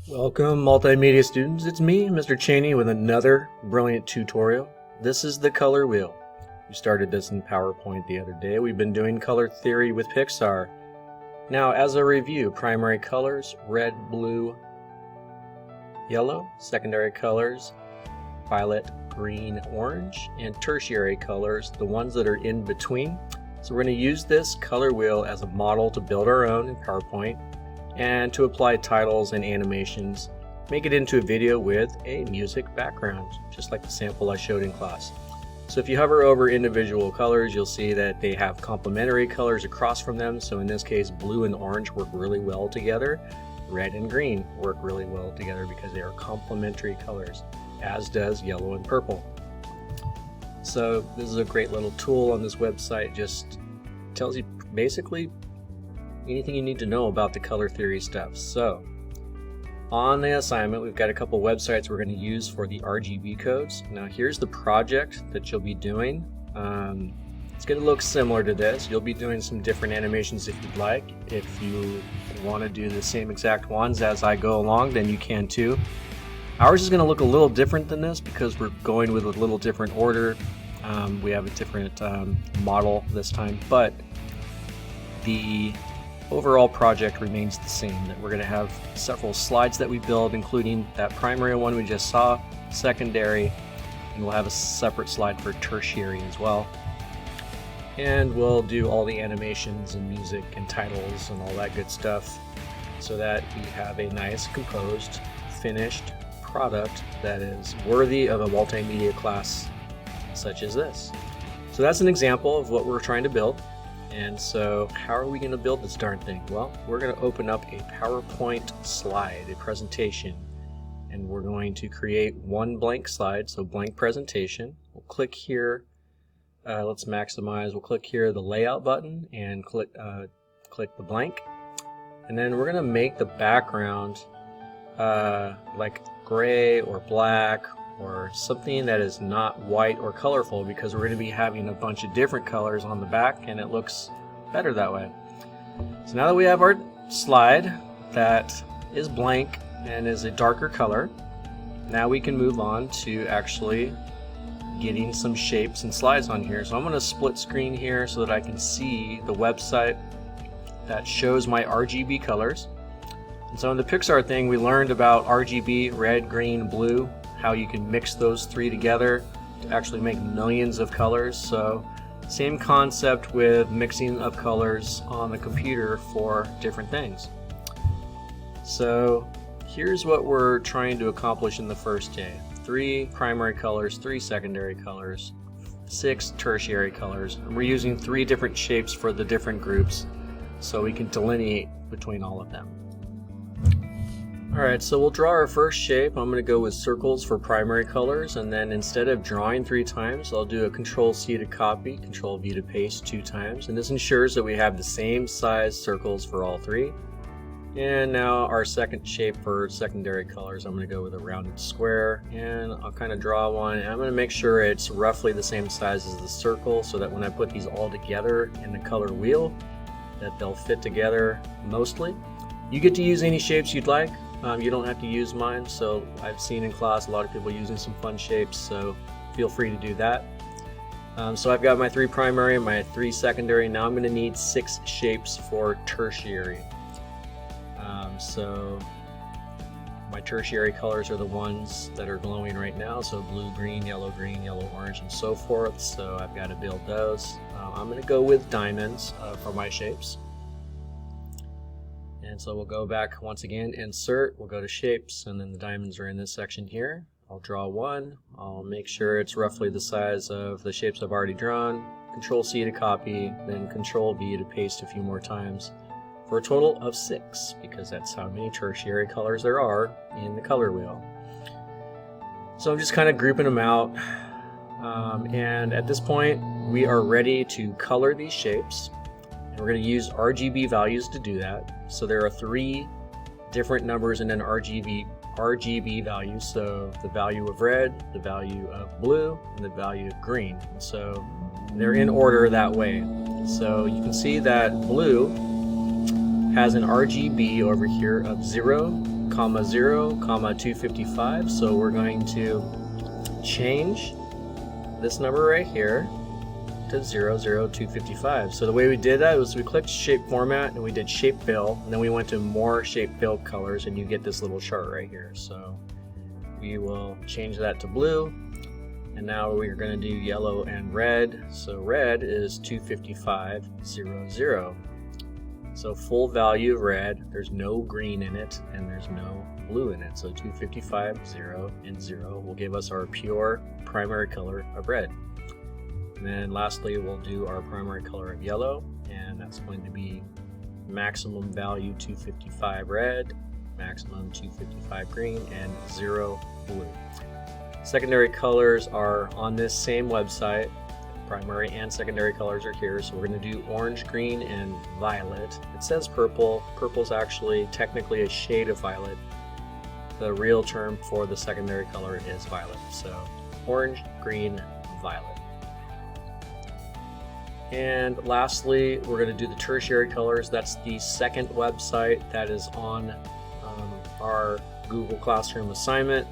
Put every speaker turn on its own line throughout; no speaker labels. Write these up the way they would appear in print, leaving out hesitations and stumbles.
Welcome multimedia students, it's me, Mr. Cheney, with another brilliant tutorial. This is the color wheel. We started this in PowerPoint the other day. We've been doing color theory with Pixar. Now, as a review, primary colors, red, blue, yellow, secondary colors, violet, green, orange, and tertiary colors, the ones that are in between. So we're going to use this color wheel as a model to build our own in PowerPoint, and to apply titles and animations, make it into a video with a music background, just like the sample I showed in class. So if you hover over individual colors, you'll see that they have complementary colors across from them. So in this case, blue and orange work really well together. Red and green work really well together because they are complementary colors, as does yellow and purple. So this is a great little tool on this website. Just tells you basically anything you need to know about the color theory stuff. So on the assignment, we've got a couple websites we're going to use for the RGB codes. Now here's the project that you'll be doing. It's going to look similar to this. You'll be doing some different animations if you'd like. If you want to do the same exact ones as I go along, then you can too. Ours is going to look a little different than this because we're going with a little different order. We have a different model this time, but the overall project remains the same, that we're going to have several slides that we build, including that primary one we just saw, secondary, and we'll have a separate slide for tertiary as well. And we'll do all the animations and music and titles and all that good stuff so that we have a nice composed, finished product that is worthy of a multimedia class such as this. So that's an example of what we're trying to build. And so how are we going to build this darn thing? Well, we're going to open up a PowerPoint slide, a presentation, and we're going to create one blank slide, so blank presentation. We'll click here, let's maximize, we'll click here the layout button and click the blank. And then we're going to make the background like gray or black or something that is not white or colorful, because we're going to be having a bunch of different colors on the back and it looks better that way. So now that we have our slide that is blank and is a darker color, now we can move on to actually getting some shapes and slides on here. So I'm going to split screen here so that I can see the website that shows my RGB colors. And so in the Pixar thing, we learned about RGB, red, green, blue, how you can mix those three together to actually make millions of colors. So same concept with mixing of colors on the computer for different things. So here's what we're trying to accomplish in the first day. 3 primary colors, 3 secondary colors, 6 tertiary colors. And we're using 3 different shapes for the different groups so we can delineate between all of them. Alright, so we'll draw our first shape. I'm going to go with circles for primary colors, and then instead of drawing 3 times, I'll do a Control-C to copy, Control-V to paste 2 times, and this ensures that we have the same size circles for all 3. And now our second shape for secondary colors, I'm going to go with a rounded square, and I'll kind of draw one, and I'm going to make sure it's roughly the same size as the circle so that when I put these all together in the color wheel, that they'll fit together mostly. You get to use any shapes you'd like. You don't have to use mine, so I've seen in class a lot of people using some fun shapes, so feel free to do that. So I've got my 3 primary and my 3 secondary. Now I'm going to need 6 shapes for tertiary. So my tertiary colors are the ones that are glowing right now, so blue, green, yellow, orange, and so forth. So I've got to build those. I'm going to go with diamonds for my shapes. And so we'll go back once again, insert, we'll go to shapes, and then the diamonds are in this section here. I'll draw one, I'll make sure it's roughly the size of the shapes I've already drawn, Control-C to copy, then Control-V to paste a few more times, for a total of 6, because that's how many tertiary colors there are in the color wheel. So I'm just kind of grouping them out, and at this point we are ready to color these shapes. We're going to use RGB values to do that. So there are 3 different numbers and then RGB values. So the value of red, the value of blue, and the value of green. And so they're in order that way. So you can see that blue has an RGB over here of 0, comma 0, comma 255. So we're going to change this number right here to 00255. So the way we did that was we clicked shape format and we did shape fill, and then we went to more shape fill colors, and you get this little chart right here. So we will change that to blue, and now we're going to do yellow and red. So red is 25500. So full value of red, there's no green in it and there's no blue in it. So 255, 0, and 0 will give us our pure primary color of red. And then lastly, we'll do our primary color of yellow, and that's going to be maximum value 255 red, maximum 255 green, and 0 blue. Secondary colors are on this same website. Primary and secondary colors are here, so we're going to do orange, green, and violet. It says purple. Purple is actually technically a shade of violet. The real term for the secondary color is violet. So orange, green, violet. And lastly, we're going to do the tertiary colors. That's the second website that is on our Google Classroom assignment.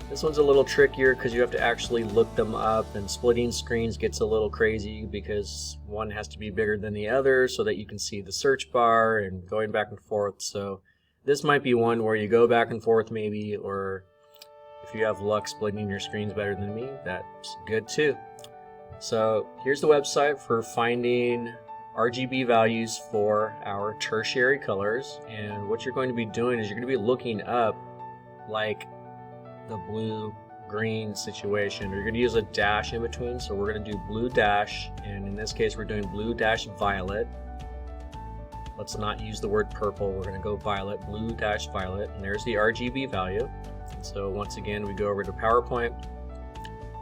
This one's a little trickier because you have to actually look them up, and splitting screens gets a little crazy because one has to be bigger than the other so that you can see the search bar and going back and forth. So this might be one where you go back and forth maybe, or if you have luck splitting your screens better than me, that's good too. So here's the website for finding RGB values for our tertiary colors, and what you're going to be doing is you're going to be looking up like the blue green situation. You're going to use a dash in between, so we're going to do blue dash, and in this case we're doing blue dash violet. Let's not use the word purple, we're going to go violet, blue dash violet, and there's the RGB value. So once again we go over to PowerPoint,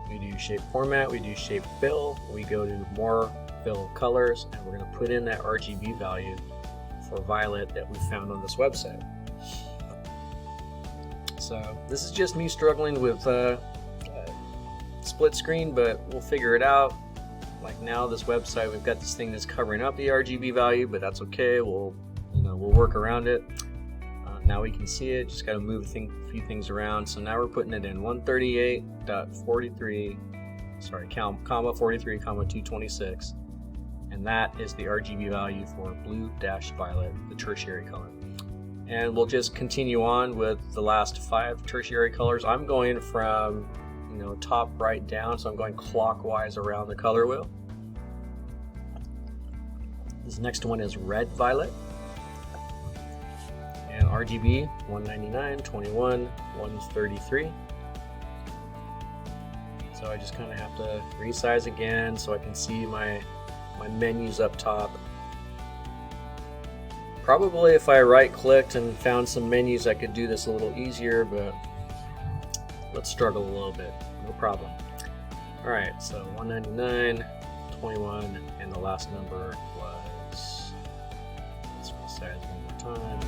we do shape format, we do shape fill, we go to more fill colors, and we're going to put in that RGB value for violet that we found on this website. So this is just me struggling with split screen, but we'll figure it out. Like now this website, we've got this thing that's covering up the RGB value, but that's okay. We'll work around it. Now we can see it, just got to move a few things around. So now we're putting it in 138.43, comma 43, comma 226. And that is the RGB value for blue dash violet, the tertiary color. And we'll just continue on with the last 5 tertiary colors. I'm going from top right down, so I'm going clockwise around the color wheel. This next one is red violet. And RGB 199, 21, 133. So I just kind of have to resize again so I can see my menus up top. Probably if I right-clicked and found some menus I could do this a little easier, but let's struggle a little bit, no problem. Alright, so 199, 21, and the last number was, let's resize one more time,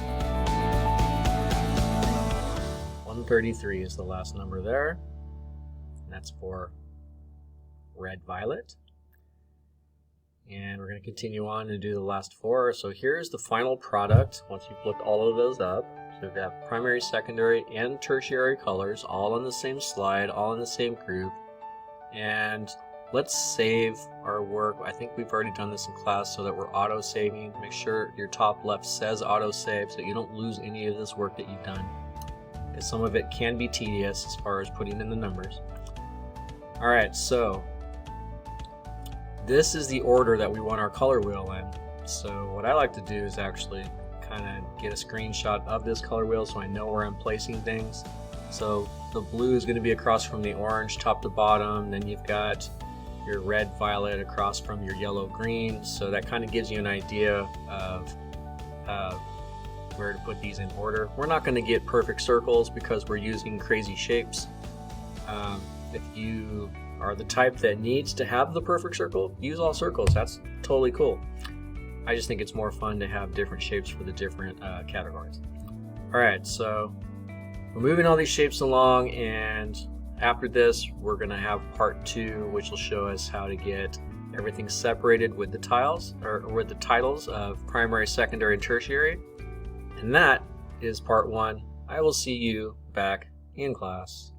133 is the last number there, and that's for red violet. And we're going to continue on and do the last 4. So here's the final product once you've looked all of those up. So we've got primary, secondary, and tertiary colors all on the same slide, all in the same group. And let's save our work. I think we've already done this in class so that we're auto-saving. Make sure your top left says auto-save so you don't lose any of this work that you've done, because some of it can be tedious as far as putting in the numbers. Alright, so this is the order that we want our color wheel in. So what I like to do is actually kind of get a screenshot of this color wheel so I know where I'm placing things. So the blue is going to be across from the orange top to bottom, then you've got your red violet across from your yellow green, so that kind of gives you an idea of where to put these in order. We're not going to get perfect circles because we're using crazy shapes. If you are the type that needs to have the perfect circle, use all circles. That's totally cool. I just think it's more fun to have different shapes for the different categories. Alright, so we're moving all these shapes along, and after this we're going to have part 2, which will show us how to get everything separated with the tiles, or with the titles of primary, secondary, and tertiary. And that is part 1 I will see you back in class.